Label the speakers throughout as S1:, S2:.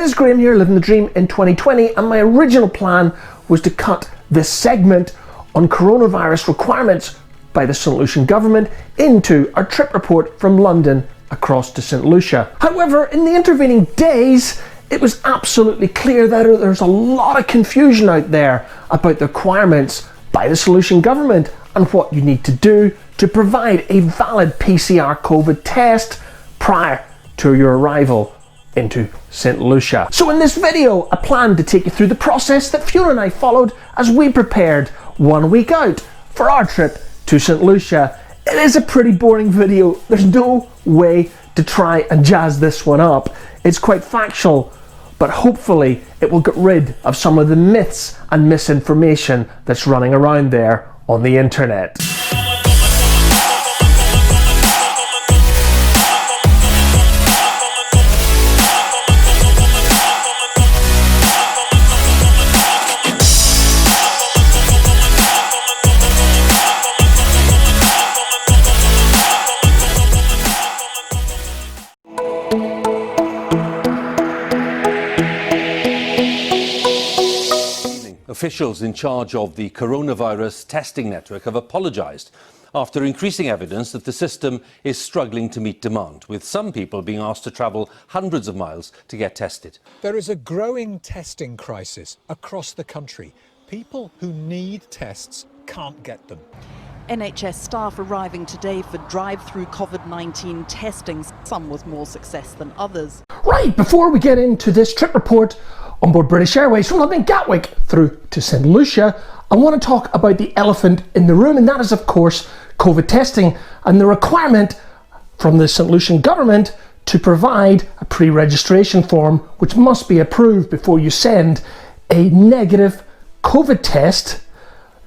S1: guys, it's Graham here, living the dream in 2020, and my original plan was to cut this segment on coronavirus requirements by the Saint Lucian government into our trip report from London across to Saint Lucia. However, in the intervening days, it was absolutely clear that there's a lot of confusion out there about the requirements by the Saint Lucian government and what you need to do to provide a valid PCR COVID test prior to your arrival into Saint Lucia. So in this video, I plan to take you through the process that Fiona and I followed as we prepared 1 week out for our trip to Saint Lucia. It is a pretty boring video. There's no way to try and jazz this one up. It's quite factual, but hopefully it will get rid of some of the myths and misinformation that's running around there on the internet.
S2: Officials in charge of the coronavirus testing network have apologised after increasing evidence that the system is struggling to meet demand, with some people being asked to travel hundreds of miles to get tested.
S3: There is a growing testing crisis across the country. People who need tests can't get them.
S4: NHS staff arriving today for drive-through COVID-19 testing, some with more success than others.
S1: Right, before we get into this trip report on board British Airways from London Gatwick through to Saint Lucia, I want to talk about the elephant in the room, and that is of course COVID testing and the requirement from the Saint Lucian government to provide a pre-registration form which must be approved before you send a negative COVID test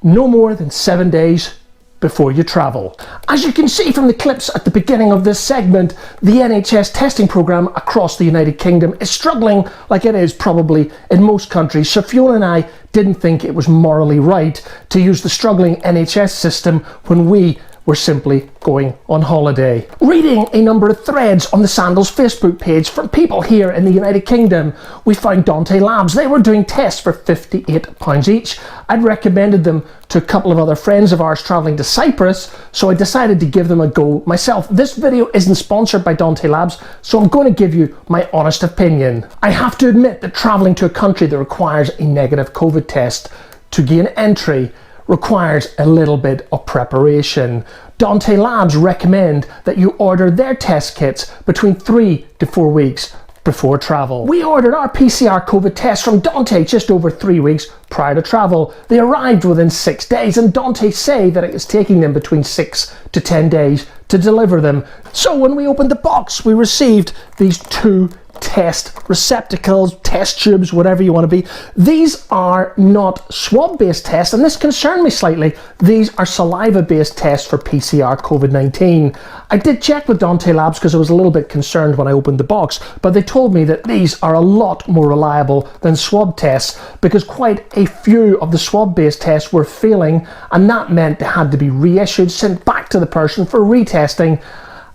S1: no more than 7 days before you travel. As you can see from the clips at the beginning of this segment, the NHS testing programme across the United Kingdom is struggling like it is probably in most countries, so Fiona and I didn't think it was morally right to use the struggling NHS system when we were simply going on holiday. Reading a number of threads on the Sandals Facebook page from people here in the United Kingdom, we found Dante Labs. They were doing tests for £58 each. I'd recommended them to a couple of other friends of ours travelling to Cyprus, so I decided to give them a go myself. This video isn't sponsored by Dante Labs, so I'm going to give you my honest opinion. I have to admit that travelling to a country that requires a negative COVID test to gain entry requires a little bit of preparation. Dante Labs recommend that you order their test kits between 3 to 4 weeks before travel. We ordered our PCR COVID test from Dante just over 3 weeks prior to travel. They arrived within 6 days, and Dante say that it is taking them between 6 to 10 days to deliver them. So when we opened the box, we received these 2 test receptacles, test tubes, whatever you want to be. These are not swab-based tests, and this concerned me slightly. These are saliva-based tests for PCR COVID-19. I did check with Dante Labs because I was a little bit concerned when I opened the box, but they told me that these are a lot more reliable than swab tests because quite a few of the swab-based tests were failing, and that meant they had to be reissued, sent back to the person for retesting.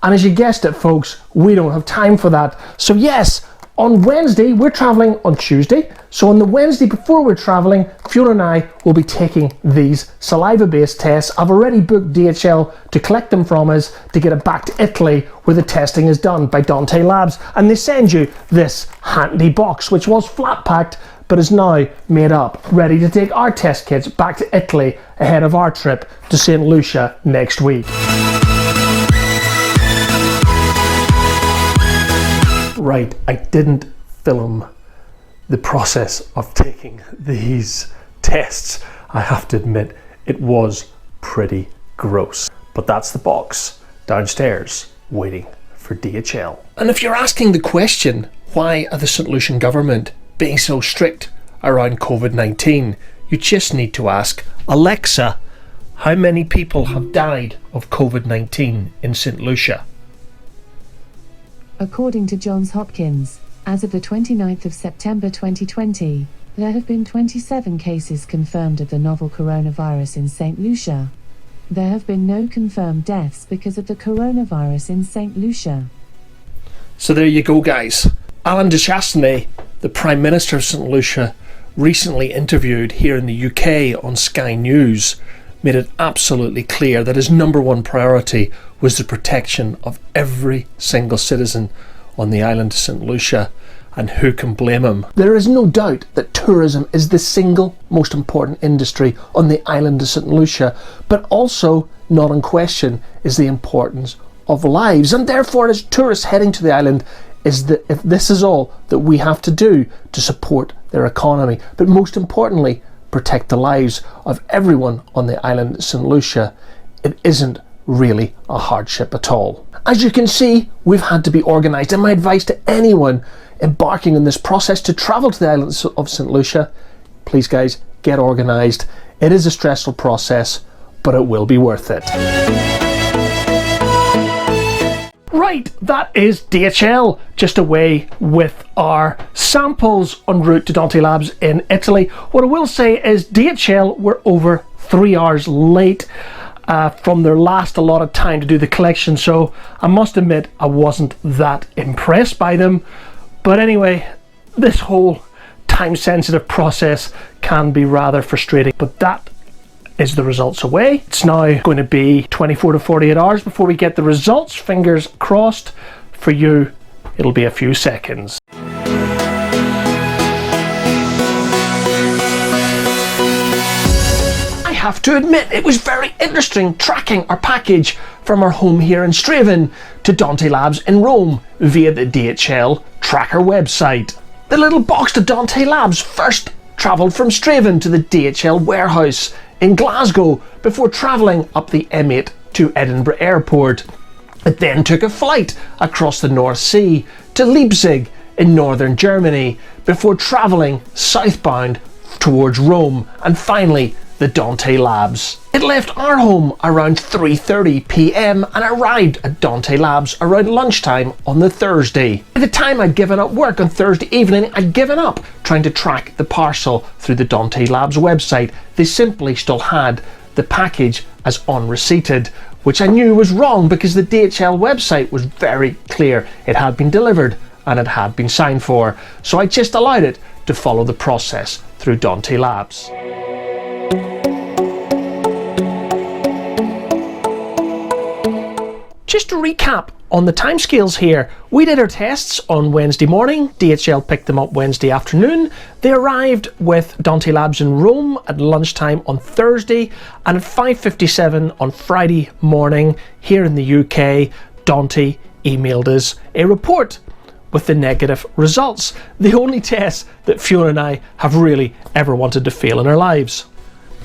S1: And as you guessed it, folks, we don't have time for that. So yes, on Wednesday, we're traveling on Tuesday. So on the Wednesday before we're traveling, Fiona and I will be taking these saliva-based tests. I've already booked DHL to collect them from us to get it back to Italy, where the testing is done by Dante Labs. And they send you this handy box, which was flat packed, but is now made up, ready to take our test kits back to Italy ahead of our trip to Saint Lucia next week. Right, I didn't film the process of taking these tests. I have to admit, it was pretty gross. But that's the box downstairs waiting for DHL. And if you're asking the question, why are the Saint Lucian government being so strict around COVID-19? You just need to ask Alexa, how many people have died of COVID-19 in Saint Lucia?
S5: According to Johns Hopkins, as of the 29th of September 2020, there have been 27 cases confirmed of the novel coronavirus in Saint Lucia. There have been no confirmed deaths because of the coronavirus in Saint Lucia.
S1: So there you go, guys. Alain de Chassenay, the Prime Minister of St Lucia, recently interviewed here in the UK on Sky News, made it absolutely clear that his number one priority was the protection of every single citizen on the island of St Lucia, and who can blame him? There is no doubt that tourism is the single most important industry on the island of St Lucia, but also not in question is the importance of lives, and therefore as tourists heading to the island, is that if this is all that we have to do to support their economy, but most importantly protect the lives of everyone on the island of St Lucia, it isn't really a hardship at all. As you can see, we've had to be organised, and my advice to anyone embarking on this process to travel to the island of St Lucia, please guys, get organised. It is a stressful process, but it will be worth it. Right, that is DHL just away with our samples en route to Dante Labs in Italy. What I will say is DHL were over 3 hours late from their last allotted time to do the collection, so I must admit I wasn't that impressed by them. But anyway, this whole time-sensitive process can be rather frustrating, but that is the results away. It's now going to be 24 to 48 hours before we get the results. Fingers crossed. For you, it'll be a few seconds. I have to admit, it was very interesting tracking our package from our home here in Liv'n to Dante Labs in Rome via the DHL tracker website. The little box to Dante Labs first travelled from Liv'n to the DHL warehouse in Glasgow before travelling up the M8 to Edinburgh Airport. It then took a flight across the North Sea to Leipzig in northern Germany before travelling southbound towards Rome and finally the Dante Labs. It left our home around 3:30 PM and arrived at Dante Labs around lunchtime on the Thursday. By the time I'd given up work on Thursday evening, I'd given up trying to track the parcel through the Dante Labs website. They simply still had the package as unreceipted, which I knew was wrong because the DHL website was very clear. It had been delivered and it had been signed for, so I just allowed it to follow the process through Dante Labs. Just to recap on the timescales here, we did our tests on Wednesday morning, DHL picked them up Wednesday afternoon, they arrived with Dante Labs in Rome at lunchtime on Thursday, and at 5:57 on Friday morning here in the UK, Dante emailed us a report with the negative results, the only test that Fiona and I have really ever wanted to fail in our lives.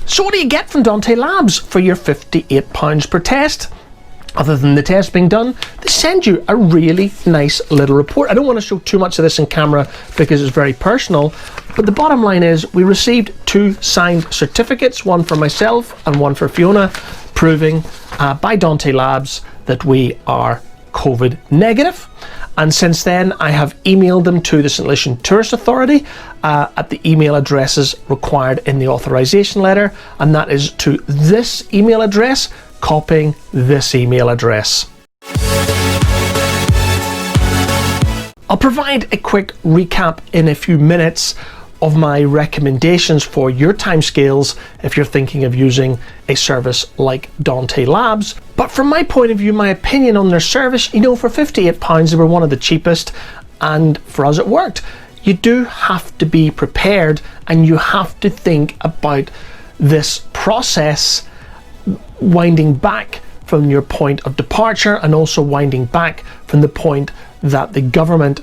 S1: So what do you get from Dante Labs for your £58 per test? Other than the test being done, they send you a really nice little report. I don't want to show too much of this in camera because it's very personal, but the bottom line is we received 2 signed certificates, one for myself and one for Fiona, proving by Dante Labs that we are COVID negative. And since then I have emailed them to the Saint Lucian Tourist Authority at the email addresses required in the authorization letter, and that is to this email address, copying this email address. I'll provide a quick recap in a few minutes of my recommendations for your timescales if you're thinking of using a service like Dante Labs. But from my point of view, my opinion on their service, you know, for £58 they were one of the cheapest, and for us it worked. You do have to be prepared and you have to think about this process winding back from your point of departure and also winding back from the point that the government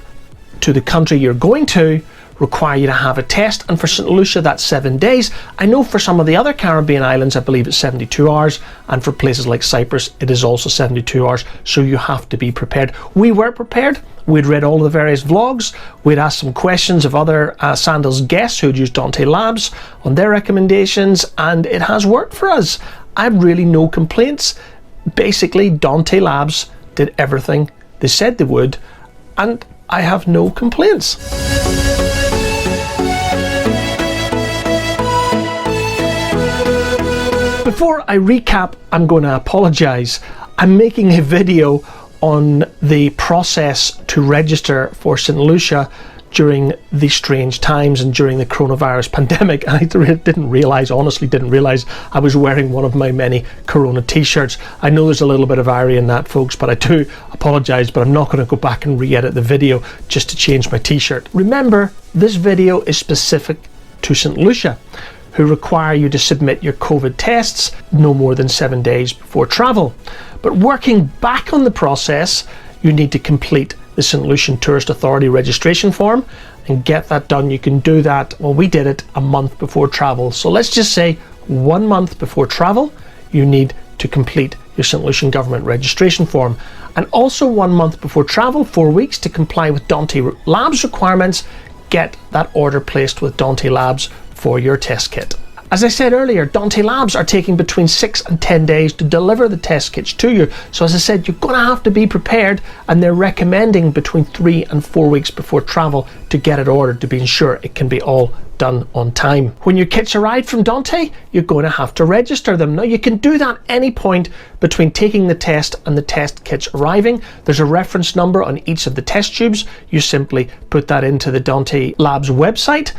S1: to the country you're going to require you to have a test, and for St Lucia that's 7 days. I know for some of the other Caribbean islands I believe it's 72 hours, and for places like Cyprus it is also 72 hours, so you have to be prepared. We were prepared. We'd read all of the various vlogs, we'd asked some questions of other Sandals guests who'd used Dante Labs on their recommendations, and it has worked for us. I have really no complaints. Basically Dante Labs did everything they said they would, and I have no complaints. Before I recap, I'm going to apologise. I'm making a video on the process to register for St Lucia during these strange times and during the coronavirus pandemic. I honestly didn't realize I was wearing one of my many Corona t-shirts. I know there's a little bit of irony in that, folks, but I do apologize, but I'm not going to go back and re-edit the video just to change my t-shirt. Remember, this video is specific to Saint Lucia, who require you to submit your COVID tests no more than 7 days before travel. But working back on the process, you need to complete the Saint Lucian Tourist Authority registration form and get that done. You can do that, well, we did it a month before travel. So let's just say 1 month before travel, you need to complete your Saint Lucian government registration form. And also 1 month before travel, 4 weeks, to comply with Dante Labs requirements, get that order placed with Dante Labs for your test kit. As I said earlier, Dante Labs are taking between 6 and 10 days to deliver the test kits to you. So as I said, you're going to have to be prepared, and they're recommending between 3 and 4 weeks before travel to get it ordered, to be sure it can be all done on time. When your kits arrive from Dante, you're going to have to register them. Now, you can do that any point between taking the test and the test kits arriving. There's a reference number on each of the test tubes. You simply put that into the Dante Labs website.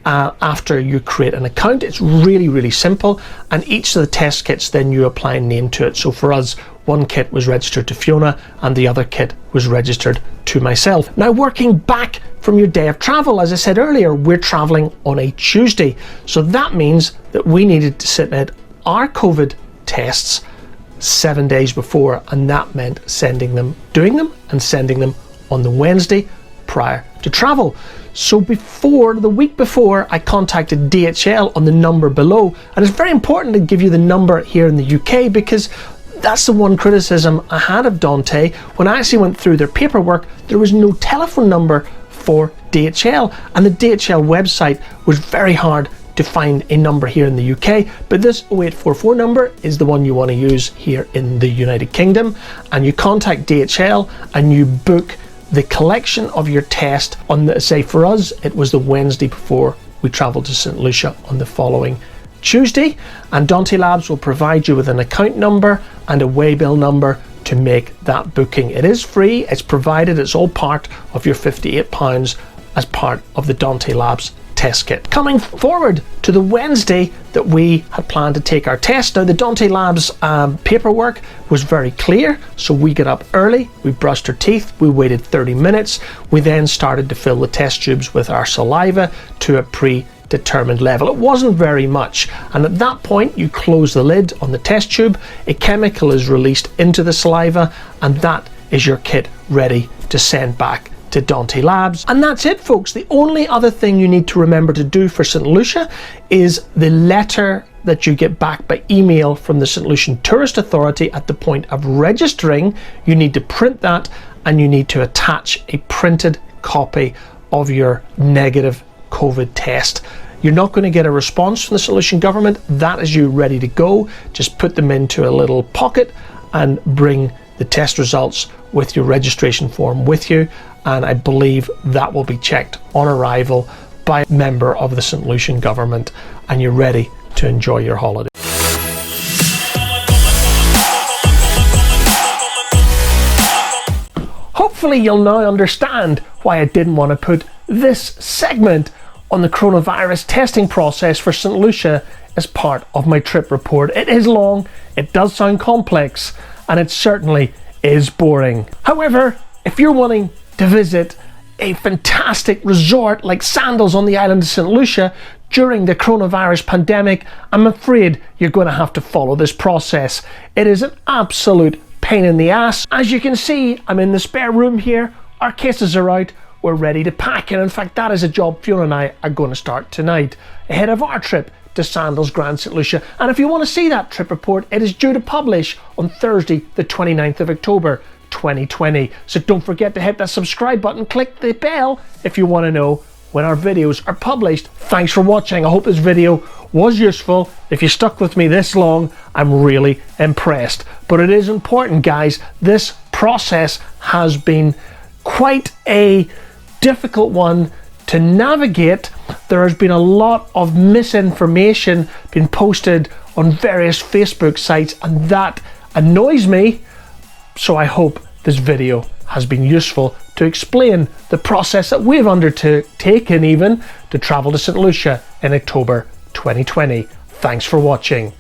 S1: After you create an account, it's really simple, and each of the test kits, then you apply a name to it. So for us, one kit was registered to Fiona and the other kit was registered to myself. Now, working back from your day of travel, as I said earlier, we're traveling on a Tuesday, so that means that we needed to submit our COVID tests 7 days before, and that meant doing them and sending them on the Wednesday prior to travel. So the week before, I contacted DHL on the number below, and it's very important to give you the number here in the UK, because that's the one criticism I had of Dante. When I actually went through their paperwork, there was no telephone number for DHL, and the DHL website was very hard to find a number here in the UK, but this 0844 number is the one you want to use here in the United Kingdom, and you contact DHL and you book the collection of your test on say for us, it was the Wednesday before we traveled to Saint Lucia on the following Tuesday, and Dante Labs will provide you with an account number and a waybill number to make that booking. It is free, it's provided, it's all part of your £58 as part of the Dante Labs test kit. Coming forward to the Wednesday that we had planned to take our test. Now, the Dante Labs paperwork was very clear, so we got up early, we brushed our teeth, we waited 30 minutes, we then started to fill the test tubes with our saliva to a predetermined level. It wasn't very much, and at that point you close the lid on the test tube, a chemical is released into the saliva, and that is your kit ready to send back to Dante Labs. And that's it, folks. The only other thing you need to remember to do for Saint Lucia is the letter that you get back by email from the Saint Lucian Tourist Authority at the point of registering. You need to print that, and you need to attach a printed copy of your negative COVID test. You're not going to get a response from the Saint Lucian government. That is you ready to go. Just put them into a little pocket and bring the test results with your registration form with you, and I believe that will be checked on arrival by a member of the Saint Lucian government, and you're ready to enjoy your holiday. Hopefully you'll now understand why I didn't want to put this segment on the coronavirus testing process for Saint Lucia as part of my trip report. It is long, it does sound complex, and it certainly is boring. However, if you're wanting to visit a fantastic resort like Sandals on the island of Saint Lucia during the coronavirus pandemic, I'm afraid you're going to have to follow this process. It is an absolute pain in the ass. As you can see, I'm in the spare room here, our cases are out, we're ready to pack, and in fact that is a job Fiona and I are going to start tonight ahead of our trip to Sandals Grande Saint Lucia. And if you want to see that trip report, it is due to publish on Thursday the 29th of October 2020. So don't forget to hit that subscribe button, click the bell if you want to know when our videos are published. Thanks for watching. I hope this video was useful. If you stuck with me this long, I'm really impressed. But it is important, guys. This process has been quite a difficult one to navigate. There has been a lot of misinformation being posted on various Facebook sites, and that annoys me. So I hope this video has been useful to to explain the process that we've undertaken even to travel to St Lucia in October 2020. Thanks for watching.